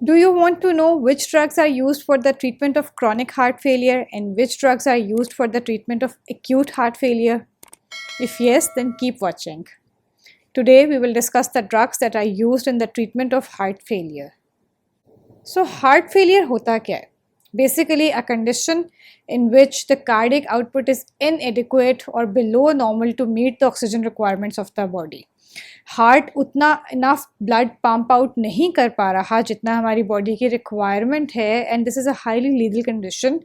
Do you want to know which drugs are used for the treatment of chronic heart failure and which drugs are used for the treatment of acute heart failure? If yes, then keep watching. Today we will discuss the drugs that are used in the treatment of heart failure. So heart failure hota kya hai? Basically a condition in which the cardiac output is inadequate or below normal to meet the oxygen requirements of the body. Heart उतना enough blood pump out नहीं कर पा रहा जितना हमारी body की requirement है, and this is a highly lethal condition.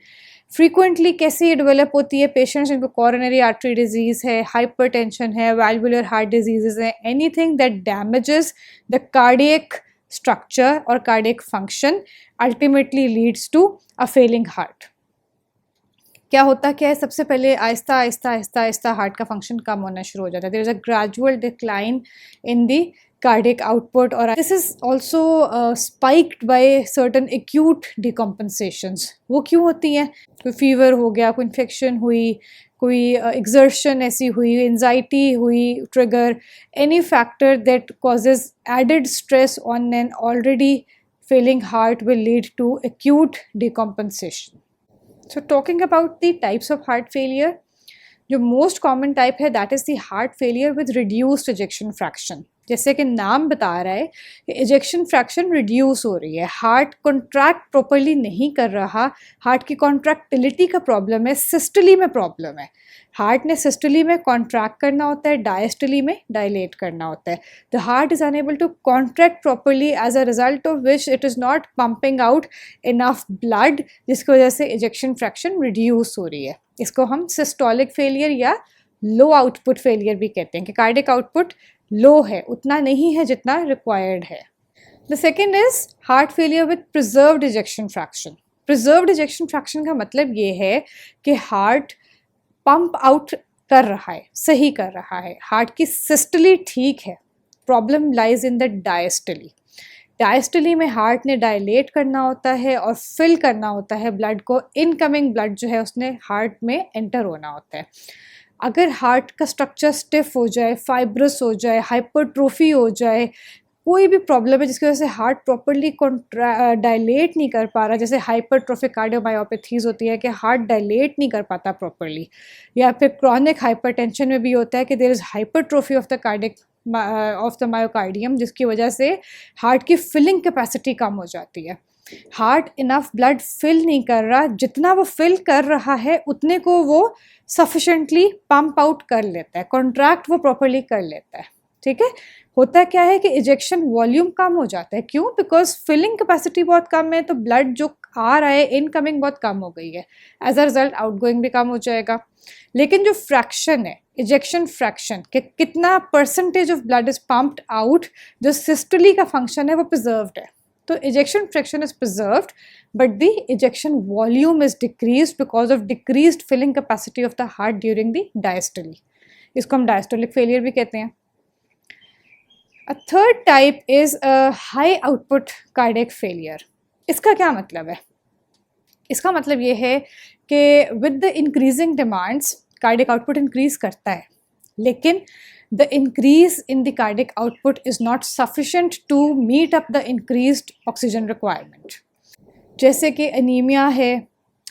Frequently कैसे ये डेवलप होती है? पेशेंट्स जिनको कॉरोनरी आर्टरी डिजीज़ है, हाइपरटेंशन है, वैल्वुलर हार्ट डिजीज़ है, anything that damages the cardiac structure और cardiac function ultimately leads to a failing heart. क्या होता क्या है? सबसे पहले आहिस्ता आहिस्ता आहिस्ता आहिस्ता हार्ट का फंक्शन कम होना शुरू हो जाता है. There is a gradual decline in the cardiac output, और this is also spiked by certain acute decompensations. वो क्यों होती हैं? कोई फीवर हो गया, कोई इन्फेक्शन हुई, कोई एक्सर्शन ऐसी हुई, एंजाइटी हुई trigger, any factor that causes added stress on an already failing heart will lead to acute decompensation. So talking about the types of heart failure, जो most common type है that is the heart failure with reduced ejection fraction. जैसे कि नाम बता रहा है कि ejection fraction reduce हो रही है, हार्ट कॉन्ट्रैक्ट प्रॉपरली नहीं कर रहा, हार्ट की कॉन्ट्रैक्टिलिटी का प्रॉब्लम है, सिस्टली में प्रॉब्लम है. हार्ट ने सिस्टली में कॉन्ट्रैक्ट करना होता है, डायस्टली में डायलेट करना होता है. The heart is unable to contract properly as a result of which it is not pumping out enough blood, जिसकी वजह से इजेक्शन फ्रैक्शन रिड्यूस हो रही है. इसको हम सिस्टोलिक फेलियर या लो आउटपुट फेलियर भी कहते हैं कि कार्डियक आउटपुट लो है, उतना नहीं है जितना रिक्वायर्ड है. The second is heart failure with preserved ejection fraction. Preserved ejection fraction का मतलब ये है कि हार्ट पंप आउट कर रहा है, सही कर रहा है, हार्ट की सिस्टली ठीक है, problem lies in the diastole. Diastole में हार्ट ने डायलेट करना होता है और फिल करना होता है ब्लड को, इनकमिंग ब्लड जो है उसने हार्ट में एंटर होना होता है. अगर हार्ट का स्ट्रक्चर स्टिफ हो जाए, फाइब्रस हो जाए, हाइपरट्रोफी हो जाए, कोई भी प्रॉब्लम है जिसकी वजह से हार्ट प्रॉपरली डायलेट नहीं कर पा रहा, जैसे हाइपरट्रोफिक कार्डियोमायोपैथीज होती है कि हार्ट डायलेट नहीं कर पाता प्रॉपरली, या फिर क्रॉनिक हाइपरटेंशन में भी होता है कि there is hypertrophy of the cardiac of the myocardium, जिसकी वजह से हार्ट की फिलिंग कैपेसिटी कम हो जाती है. हार्ट इनफ ब्लड फिल नहीं कर रहा, जितना वो फिल कर रहा है उतने को वो सफिशेंटली पंप आउट कर लेता है, कॉन्ट्रैक्ट वो प्रॉपरली कर लेता है. ठीक है, होता क्या है कि इजेक्शन वॉल्यूम कम हो जाता है. क्यों? बिकॉज फिलिंग कैपेसिटी बहुत कम है, तो ब्लड जो आ रहा है इनकमिंग बहुत कम हो गई है, एज अ रिजल्ट आउटगोइंग भी कम हो जाएगा. लेकिन जो फ्रैक्शन है, इजेक्शन फ्रैक्शन कि कितना percentage of blood is pumped out, जो सिस्टोली का फंक्शन है वो प्रिजर्व्ड है. तो ejection fraction is preserved, but the ejection volume is decreased because of decreased filling capacity of the heart during the diastole. इसको हम diastolic failure भी कहते हैं. A third type is a high output cardiac failure. इसका क्या मतलब है? इसका मतलब ये है कि with the increasing demands cardiac output increase करता है, लेकिन the increase in the cardiac output is not sufficient to meet up the increased oxygen requirement. जैसे कि अनीमिया है,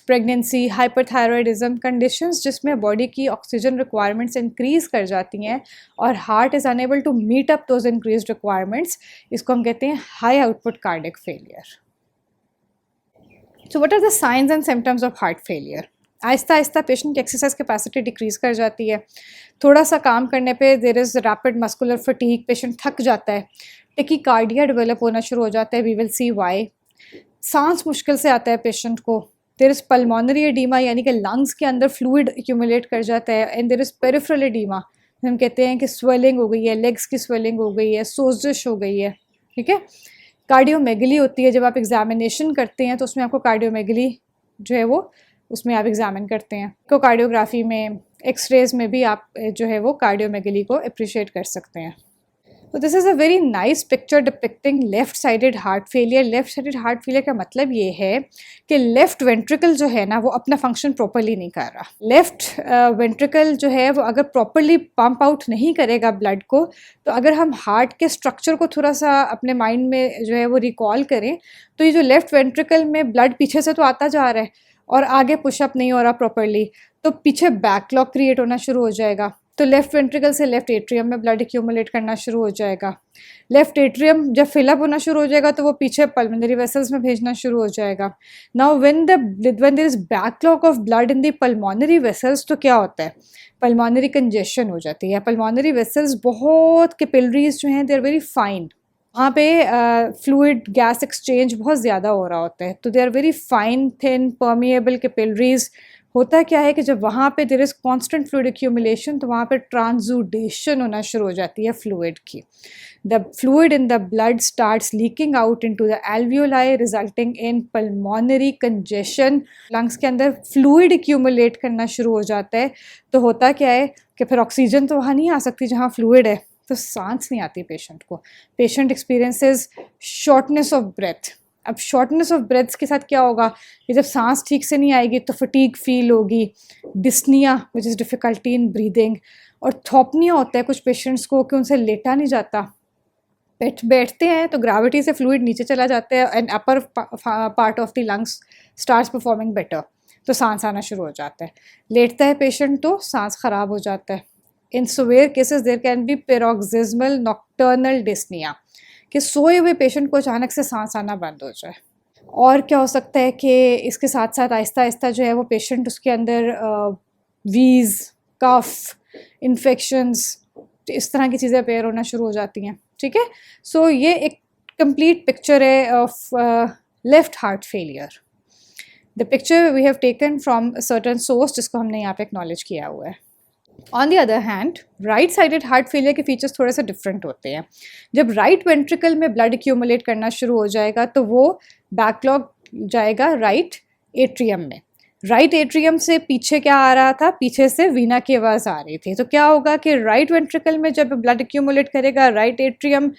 प्रेगनेंसी, हाइपरथायरॉयडिज्म, कंडीशंस जिसमें बॉडी की ऑक्सीजन रिक्वायरमेंट्स इंक्रीज कर जाती हैं और heart is unable to meet up those increase requirements, इसको हम कहते हैं high output cardiac failure. So what are the signs and symptoms of heart failure? आहिस्ता आहिस्ता पेशेंट की एक्सरसाइज कैपेसिटी डिक्रीज कर जाती है, थोड़ा सा काम करने पे there is rapid muscular fatigue, patient थक जाता है, टेकीकार्डिया डेवलप होना शुरू हो जाता है, वी विल सी वाई. सांस मुश्किल से आता है पेशेंट को, देयर इज़ पल्मोनरी एडीमा यानी कि लंग्स के अंदर फ्लूइड एक्यूमुलेट कर जाता है, and there is peripheral oedema, हम कहते हैं कि स्वेलिंग हो गई है, लेग्स की स्वेलिंग हो गई है, सोजिश हो गई है. ठीक है, कार्डियोमेगली होती है, जब आप एग्जामिनेशन करते हैं तो उसमें आपको कार्डियोमेगली जो है वो उसमें आप एग्जामिन करते हैं. तो कार्डियोग्राफी में, एक्सरेज में भी आप जो है वो कार्डियोमेगली को अप्रिशिएट कर सकते हैं. तो this is a very nice picture depicting left sided heart failure. Left sided heart failure का मतलब ये है कि लेफ्ट वेंट्रिकल जो है ना वो अपना फंक्शन प्रॉपरली नहीं कर रहा। लेफ्ट वेंट्रिकल जो है वो अगर प्रॉपरली पंप आउट नहीं करेगा ब्लड को, तो अगर हम हार्ट के स्ट्रक्चर को थोड़ा सा अपने माइंड में जो है वो रिकॉल करें, तो ये जो लेफ्ट वेंट्रिकल में ब्लड पीछे से तो आता जा रहा है और आगे पुशअप नहीं हो रहा प्रॉपरली, तो पीछे बैकलॉग क्रिएट होना शुरू हो जाएगा। तो लेफ्ट वेंट्रिकल से लेफ्ट एट्रियम में ब्लड एक्यूमुलेट करना शुरू हो जाएगा। लेफ्ट एट्रियम जब फिलअप होना शुरू हो जाएगा तो वो पीछे पल्मोनरी वेसल्स में भेजना शुरू हो जाएगा। Now when there is backlog of blood in the pulmonary vessels, तो क्या होता है, पल्मोनरी कंजेशन हो जाती है। पल्मोनरी वेसल्स बहुत, कैपिलरीज जो हैं दे आर वेरी फाइन, वहाँ पे फ्लूइड गैस एक्सचेंज बहुत ज़्यादा हो रहा होता है, तो they are very fine thin permeable capillaries. होता क्या है कि जब वहाँ पे there is constant fluid accumulation, तो वहाँ पे ट्रांसुडेशन होना शुरू हो जाती है फ्लूइड की। The fluid in the blood starts leaking out into the alveoli resulting in pulmonary congestion. Lungs के अंदर फ्लूइड एक्यूमुलेट करना शुरू हो जाता है, तो होता क्या है कि फिर ऑक्सीजन तो वहाँ नहीं आ सकती जहाँ फ्लूइड है, तो सांस नहीं आती पेशेंट को। Patient experiences shortness of breath. अब शॉर्टनेस ऑफ ब्रेथ्स के साथ क्या होगा कि जब सांस ठीक से नहीं आएगी तो फटीग फील होगी, dyspnoea which is difficulty in breathing, और थोपनिया होता है कुछ पेशेंट्स को कि उनसे लेटा नहीं जाता। बैठते हैं तो ग्रेविटी से फ्लूइड नीचे चला जाता है and upper part of the lungs starts performing better, तो सांस आना शुरू हो जाता है। लेटता है पेशेंट तो सांस ख़राब हो जाता है। In severe cases there can be paroxysmal nocturnal dyspnoea, कि सोए हुए पेशेंट को अचानक से सांस आना बंद हो जाए। और क्या हो सकता है कि इसके साथ साथ आहिस्ता आहिस्ता जो है वो पेशेंट उसके अंदर वीज़, कफ, इन्फेक्शंस, इस तरह की चीज़ें अपेयर होना शुरू हो जाती हैं। ठीक है, सो ये एक कंप्लीट पिक्चर है of left heart failure. The picture we have taken from certain source जिसको हमने यहाँ पे एक्नॉलेज किया हुआ है। On the other hand right sided heart failure के फीचर्स थोड़े से डिफरेंट होते हैं। जब राइट वेंट्रिकल में ब्लड एक्यूमुलेट करना शुरू हो जाएगा तो वो बैकलॉग जाएगा राइट एट्रियम में। राइट एट्रियम से पीछे क्या आ रहा था, पीछे से वीना की आवाज़ आ रही थी। तो क्या होगा कि राइट वेंट्रिकल में जब ब्लड एक्यूमुलेट करेगा राइट एट्रियम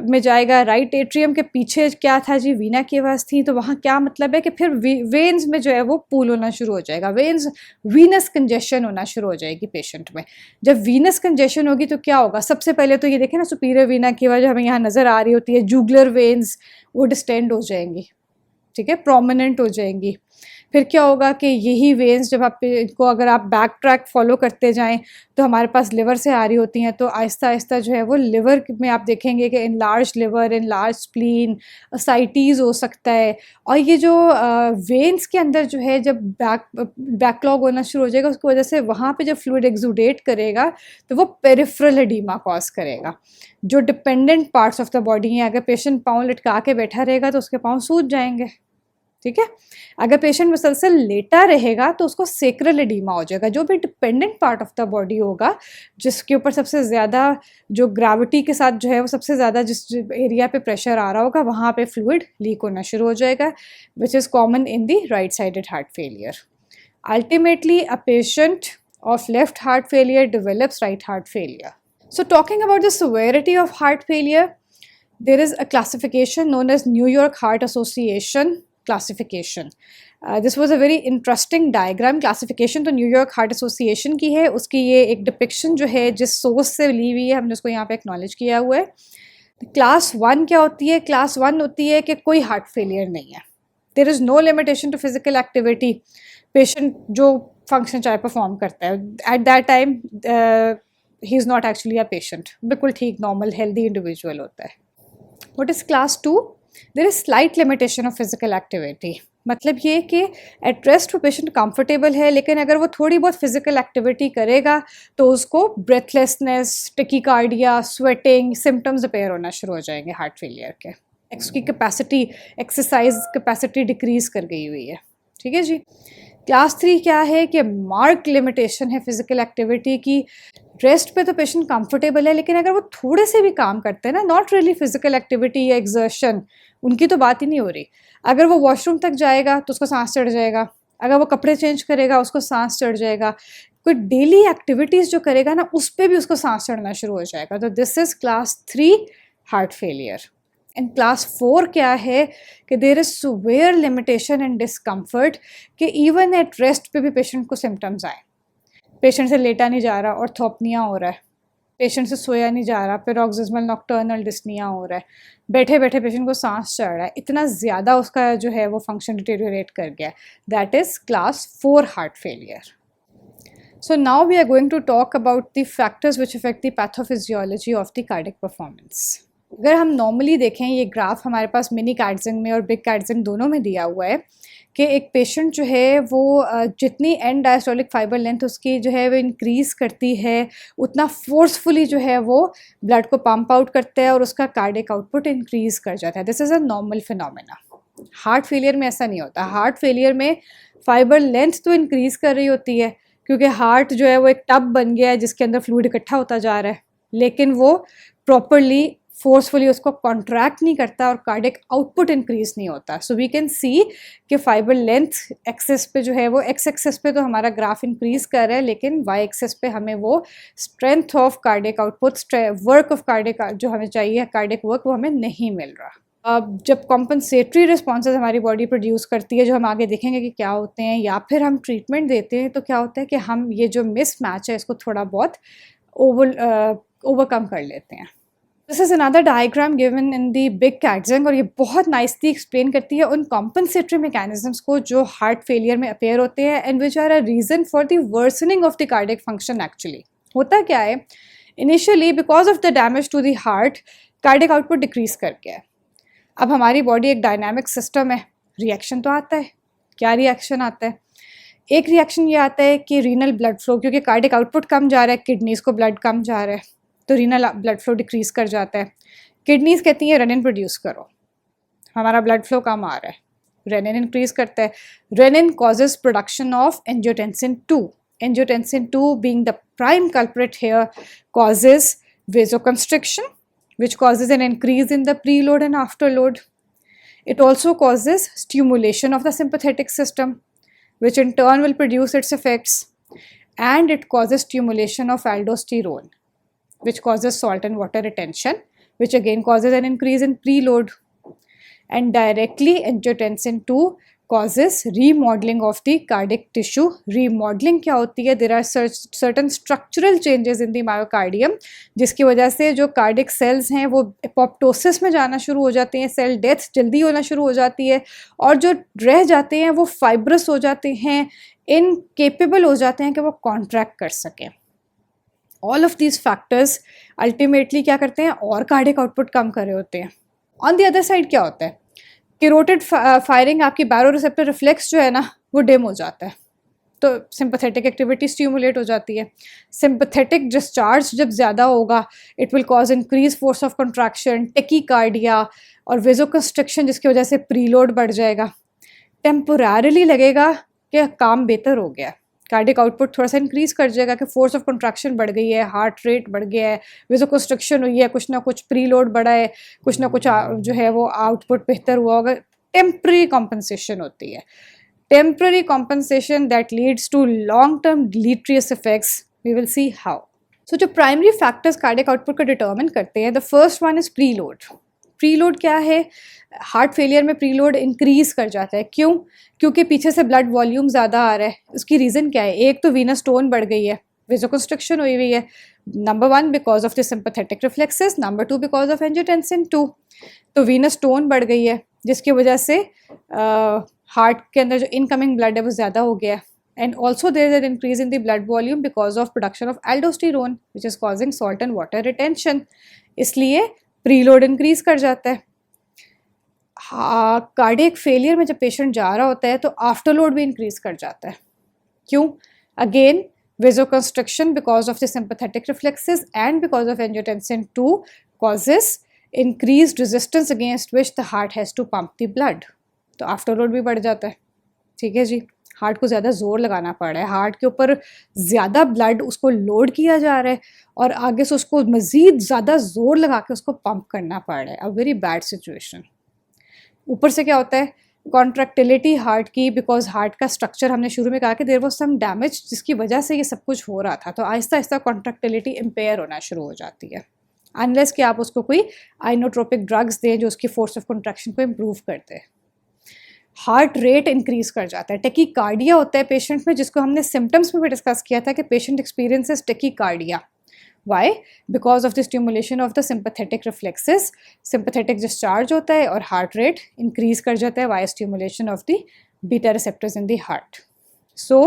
में जाएगा, राइट एट्रियम के पीछे क्या था जी, वीना की आवाज़ थी, तो वहाँ क्या मतलब है कि फिर वेन्स में जो है वो पूल होना शुरू हो जाएगा, वीनस कंजेशन होना शुरू हो जाएगी पेशेंट में। जब वीनस कंजेशन होगी तो क्या होगा, सबसे पहले तो ये देखें ना, सुपीरियर वीना की आवाज़ हमें यहाँ नज़र आ रही होती है, जूगुलर वेन्स वो डिस्टेंड हो जाएंगी, ठीक है, प्रोमिनेंट हो जाएंगी। फिर क्या होगा कि यही वेन्स जब आप इनको अगर आप बैक ट्रैक फॉलो करते जाएं तो हमारे पास लिवर से आ रही होती हैं, तो आहिस्ता आहिस्ता जो है वो लिवर में आप देखेंगे कि इनलार्ज लिवर, इनलार्ज स्प्लीन, असाइटीज़ हो सकता है। और ये जो वेन्स के अंदर जो है जब बैकलॉग होना शुरू हो जाएगा, उसकी वजह से वहाँ पे जब फ्लूइड एक्सुडेट करेगा तो वो पेरिफेरल एडीमा कॉज करेगा। जो dependent parts of the body हैं, अगर पेशेंट पाँव लटका के बैठा रहेगा तो उसके पाँव सूज जाएंगे, ठीक है। अगर पेशेंट मुसलसल लेटा रहेगा तो उसको सेक्रल एडीमा हो जाएगा। जो भी dependent part of the body होगा, जिसके ऊपर सबसे ज़्यादा जो ग्रेविटी के साथ जो है वो सबसे ज़्यादा जिस एरिया पे प्रेशर आ रहा होगा वहाँ पे फ्लूइड लीक होना शुरू हो जाएगा, which is common in the right sided heart failure. Ultimately a patient of left heart failure develops right heart failure. So talking about the severity of heart failure, there is a classification known as New York Heart Association classification. This was a very interesting diagram. Classification तो New York heart association की है, उसकी ये एक depiction जो है जिस source से ली हुई है हमने उसको यहाँ पे एक्नॉलेज किया हुआ है। क्लास 1 क्या होती है? क्लास 1 होती है कि कोई हार्ट फेलियर नहीं है, there is no limitation to physical activity, patient जो फंक्शन चाहे परफॉर्म करता है एट दैट टाइम ही is not actually a patient, बिल्कुल ठीक नॉर्मल हेल्दी इंडिविजुअल होता है। What is class 2? There is slight limitation of physical activity, मतलब ये कि एट रेस्ट वो पेशेंट कंफर्टेबल है, लेकिन अगर वो थोड़ी बहुत फिजिकल एक्टिविटी करेगा तो उसको breathlessness, tachycardia, sweating symptoms appear होना शुरू हो जाएंगे हार्ट फेलियर के। उसकी कैपेसिटी, एक्सरसाइज कैपेसिटी डिक्रीज कर गई हुई है, ठीक है जी। क्लास 3 क्या है कि मार्क लिमिटेशन है फिजिकल एक्टिविटी की। रेस्ट पे तो पेशेंट कंफर्टेबल है, लेकिन अगर वो थोड़े से भी काम करते हैं ना, नॉट रियली फिजिकल एक्टिविटी या एक्सर्शन, उनकी तो बात ही नहीं हो रही। अगर वो वॉशरूम तक जाएगा तो उसको सांस चढ़ जाएगा, अगर वो कपड़े चेंज करेगा उसको सांस चढ़ जाएगा, कोई डेली एक्टिविटीज़ जो करेगा ना उस पर भी उसको सांस चढ़ना शुरू हो जाएगा। तो this is class 3 heart failure. And class 4 क्या है कि there is severe limitation and discomfort कि इवन एट रेस्ट पे भी पेशेंट को सिम्टम्स आए। पेशेंट से लेटा नहीं जा रहा, ऑर्थोपनिया हो रहा है, पेशेंट से सोया नहीं जा रहा, पैरोक्सिस्मल नॉक्टर्नल डिस्निया हो रहा है, बैठे बैठे पेशेंट को सांस चढ़ रहा है, इतना ज़्यादा उसका जो है वो फंक्शन डिटेरियोरेट कर गया, that is class 4 heart failure. So now we are going to talk about the factors which affect the pathophysiology of the cardiac performance. अगर हम नॉर्मली देखें, ये ग्राफ हमारे पास मिनी कैटजिन में और बिग कैटजिन दोनों में दिया हुआ है कि एक पेशेंट जो है वो जितनी एंड डायस्टोलिक फाइबर लेंथ उसकी जो है वो इंक्रीज़ करती है उतना फोर्सफुली जो है वो ब्लड को पंप आउट करता है और उसका कार्डियक आउटपुट इंक्रीज़ कर जाता है। This is a normal phenomena. Heart failure में ऐसा नहीं होता। हार्ट फेलियर में फाइबर लेंथ तो इंक्रीज़ कर रही होती है क्योंकि हार्ट जो है वो एक टब बन गया है जिसके अंदर फ्लूइड इकट्ठा होता जा रहा है, लेकिन वो प्रॉपरली फोर्सफुली उसको कॉन्ट्रैक्ट नहीं करता और कार्डियक आउटपुट इंक्रीज नहीं होता। सो वी कैन सी कि फाइबर लेंथ एक्सेस पे जो है वो एक्स एक्सेस पे तो हमारा ग्राफ इंक्रीज कर रहा है, लेकिन वाई एक्सेस पे हमें वो strength of cardiac output, work of cardiac जो हमें चाहिए कार्डियक वर्क, वो हमें नहीं मिल रहा। अब जब कॉम्पनसेटरी रिस्पॉन्सेज हमारी बॉडी प्रोड्यूस करती है, जो हम आगे देखेंगे कि क्या होते हैं, या फिर हम ट्रीटमेंट देते हैं, तो क्या होता है कि हम ये जो मिस मैच है इसको थोड़ा बहुत ओवरकम कर लेते हैं। This is another diagram given in the big Katzung और ये बहुत नाइसली एक्सप्लेन करती है उन कॉम्पनसेटरी मैकेनिज्म्स को जो हार्ट फेलियर में अपेयर होते हैं and which are a reason for the worsening of the cardiac function. Actually होता क्या है, initially because of the damage to the heart cardiac output decrease कर गया है। अब हमारी बॉडी एक डायनामिक सिस्टम है, रिएक्शन तो आता है। क्या रिएक्शन आता है? एक रिएक्शन ये आता है कि रीनल ब्लड फ्लो, क्योंकि कार्डियक आउटपुट कम जा रहा है, किडनीज़ को ब्लड कम जा रहा है, तो रीनल ब्लड फ्लो डिक्रीज कर जाता है। किडनीज़ कहती हैं रेनिन प्रोड्यूस करो, हमारा ब्लड फ्लो कम आ रहा है, रेनिन इंक्रीज करता है। Renin causes production of angiotensin 2। Angiotensin 2 being the prime culprit here causes vasoconstriction, which causes an increase in the preload and afterload. It also causes stimulation of the sympathetic system, which in turn will produce its effects, and it causes stimulation of aldosterone, which causes salt and water retention, which again causes an increase in preload. And directly angiotensin 2 causes remodeling of the cardiac tissue. Remodeling क्या होती है? There are certain structural changes in the myocardium, जिसकी वजह से जो cardiac sales हैं वो apoptosis में जाना शुरू हो जाते हैं, सेल डेथ जल्दी होना शुरू हो जाती है, और जो रह जाते हैं वो फाइब्रस हो जाते हैं, इनकेपेबल हो जाते हैं कि वो कॉन्ट्रैक्ट कर सकें। All of these factors ultimately क्या करते हैं? और कार्डियक आउटपुट कम कर रहे होते हैं। ऑन दी अदर साइड क्या होता है? कैरोटिड फायरिंग, आपकी बैरोरिसेप्टर रिफ्लेक्स जो है ना वो डिम हो जाता है, तो सिंपैथेटिक एक्टिविटी स्टिमुलेट हो जाती है। सिंपैथेटिक डिस्चार्ज जब ज़्यादा होगा it will cause increase force of contraction, tachycardia और वेजोकंस्ट्रिक्शन, जिसकी वजह से प्रीलोड बढ़ जाएगा। टेम्पोररीली लगेगा कि काम बेहतर हो गया, कार्डियक आउटपुट थोड़ा सा इंक्रीज कर जाएगा कि फोर्स ऑफ कंट्रैक्शन बढ़ गई है, हार्ट रेट बढ़ गया है, वेजोकंस्ट्रिक्शन हुई है, कुछ ना कुछ प्रीलोड बढ़ा है, कुछ ना कुछ जो है वो आउटपुट बेहतर हुआ होगा। टेम्पररी कॉम्पनसेशन होती है, temporary compensation that leads to long term deleterious effects. We will see how. So जो प्राइमरी फैक्टर्स कार्डियक आउटपुट को डिटर्मिन करते हैं, the first one is preload. Preload क्या है? हार्ट फेलियर में प्रीलोड इंक्रीज कर जाता है। क्यों? क्योंकि पीछे से ब्लड वॉल्यूम ज़्यादा आ रहा है। उसकी रीज़न क्या है? एक तो वीनस स्टोन बढ़ गई है, वेजोकंस्ट्रिक्शन हुई हुई है। Number 1 because of the sympathetic reflexes, number 2 because of angiotensin 2। तो वीनस स्टोन बढ़ गई है जिसकी वजह से हार्ट के अंदर जो इनकमिंग ब्लड है वो ज़्यादा हो गया है। And also there is an increase in the blood volume because of production of aldosterone which is causing salt and water retention, इसलिए प्रीलोड इंक्रीज कर जाता है। कार्डियक फेलियर में जब पेशेंट जा रहा होता है तो आफ्टरलोड भी इंक्रीज कर जाता है। क्यों? Again वेजोकंस्ट्रिक्शन because of the sympathetic reflexes and because of angiotensin 2 causes increased resistance against which the heart has to pump the blood, तो आफ्टरलोड भी बढ़ जाता है। ठीक है जी, हार्ट को ज़्यादा जोर लगाना पड़ रहा है, हार्ट के ऊपर ज़्यादा ब्लड उसको लोड किया जा रहा है और आगे से उसको मज़ीद ज़्यादा जोर लगा के उसको पंप करना पड़ रहा है। A very bad situation. ऊपर से क्या होता है? कॉन्ट्रैक्टिलिटी हार्ट की, बिकॉज हार्ट का स्ट्रक्चर हमने शुरू में कहा कि देयर वाज सम डैमेज जिसकी वजह से ये सब कुछ हो रहा था, तो आहिस्ता आहिस्ता कॉन्ट्रैक्टिलिटी इम्पेयर होना शुरू हो जाती है, अनलेस कि आप उसको कोई आइनोट्रोपिक ड्रग्स दें जो उसकी फोर्स ऑफ कॉन्ट्रैक्शन को इम्प्रूव करते हैं। हार्ट रेट इंक्रीज कर जाता है, टेकीकार्डिया होता है पेशेंट में, जिसको हमने सिम्टम्स में भी डिस्कस किया था कि patient experiences tachycardia. Why? Because of the stimulation of the sympathetic reflexes, sympathetic discharge होता है और heart rate increase कर जाता है via stimulation of the beta receptors in the heart. So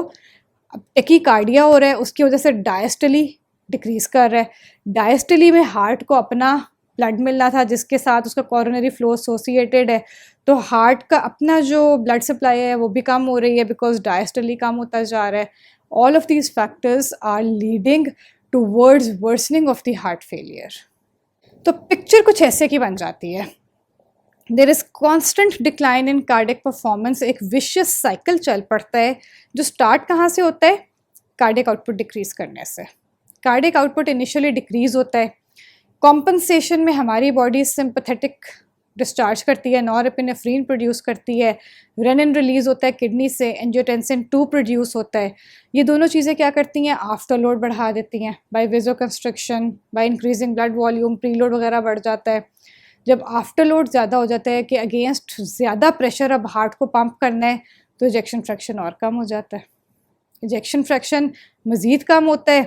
tachycardia हो रहा है, उसकी वजह से डायस्टली डिक्रीज कर रहा है। डायस्टली में हार्ट को अपना ब्लड मिलना था जिसके साथ उसका कोरोनरी फ्लो एसोसिएटेड है, तो हार्ट का अपना जो ब्लड सप्लाई है वो भी कम हो रही है बिकॉज डायस्टली कम होता जा रहा है। All of these factors are leading towards worsening of the heart failure. तो पिक्चर कुछ ऐसे की बन जाती है, there is constant decline in cardiac performance, एक विशियस साइकिल चल पड़ता है जो स्टार्ट कहाँ से होता है, कार्डियक आउटपुट डिक्रीज करने से। कार्डियक आउटपुट इनिशियली डिक्रीज होता है, कॉम्पनसेशन में हमारी बॉडी सिंपैथेटिक डिस्चार्ज करती है, नॉरएपिनेफ्रिन प्रोड्यूस करती है, रेनिन रिलीज होता है किडनी से, एंजियोटेंसिन 2 प्रोड्यूस होता है। ये दोनों चीज़ें क्या करती हैं, आफ्टर लोड बढ़ा देती हैं by vasoconstriction, by increasing blood volume, preload वगैरह बढ़ जाता है। जब आफ्टर लोड ज़्यादा हो जाता है कि अगेंस्ट ज़्यादा प्रेशर अब हार्ट को पंप करना है, तो इजेक्शन फ्रैक्शन और कम हो जाता है। इजेक्शन फ्रैक्शन मज़ीद कम होता है,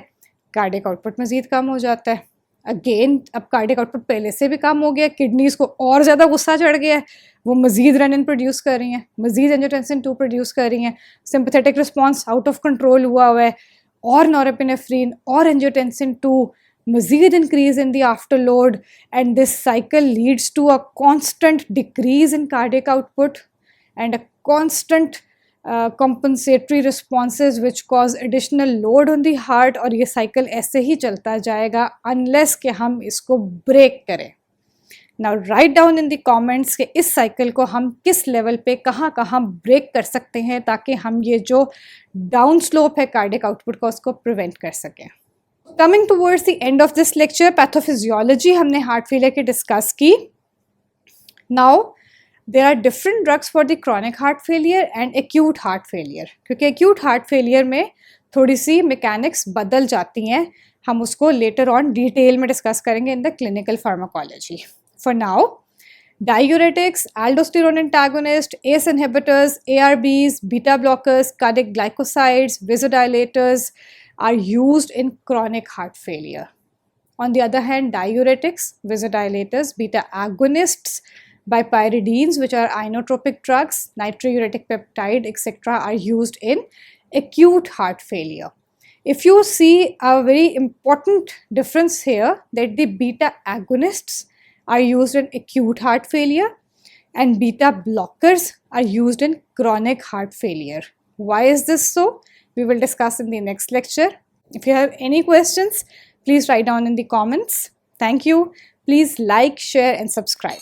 कार्डियक आउटपुट मज़ीद कम हो जाता है। अगेन अब कार्डियक आउटपुट पहले से भी कम हो गया, किडनीज़ को और ज़्यादा गुस्सा चढ़ गया है, वो मज़ीद रेनिन प्रोड्यूस कर रही हैं, मज़ीद एंजियोटेंसिन 2 प्रोड्यूस कर रही हैं, sympathetic response out of control हुआ है, और नॉरएपिनेफ्रिन और एंजियोटेंसिन 2 मज़ीद increase in the afterload, and this cycle leads to a constant decrease in cardiac output and a constant compensatory responses which cause additional load on the heart, और ये cycle ऐसे ही चलता जाएगा unless कि हम इसको break करें। Now write down in the comments कि इस साइकिल को हम किस लेवल पे कहाँ कहाँ ब्रेक कर सकते हैं ताकि हम ये जो डाउन स्लोप है कार्डियक आउटपुट का उसको प्रिवेंट कर सकें। Coming towards the end of this lecture, pathophysiology हमने हार्ट फेलियर की डिस्कस की। Now there are different drugs for the chronic heart failure and acute heart failure, क्योंकि acute heart failure में थोड़ी सी मैकेनिक्स बदल जाती हैं, हम उसको लेटर ऑन डिटेल में डिस्कस करेंगे in the clinical pharmacology. For now diuretics, aldosterone antagonist, ACE inhibitors, ARBs, beta blockers, cardiac glycosides, vasodilators are used in chronic heart failure. On the other hand, diuretics, vasodilators, beta agonists, bipyridines, which are inotropic drugs, nitriuretic peptide, etc., are used in acute heart failure. If you see a very important difference here, that the beta agonists are used in acute heart failure and beta blockers are used in chronic heart failure. Why is this so? We will discuss in the next lecture. If you have any questions, please write down in the comments. Thank you. Please like, share and subscribe.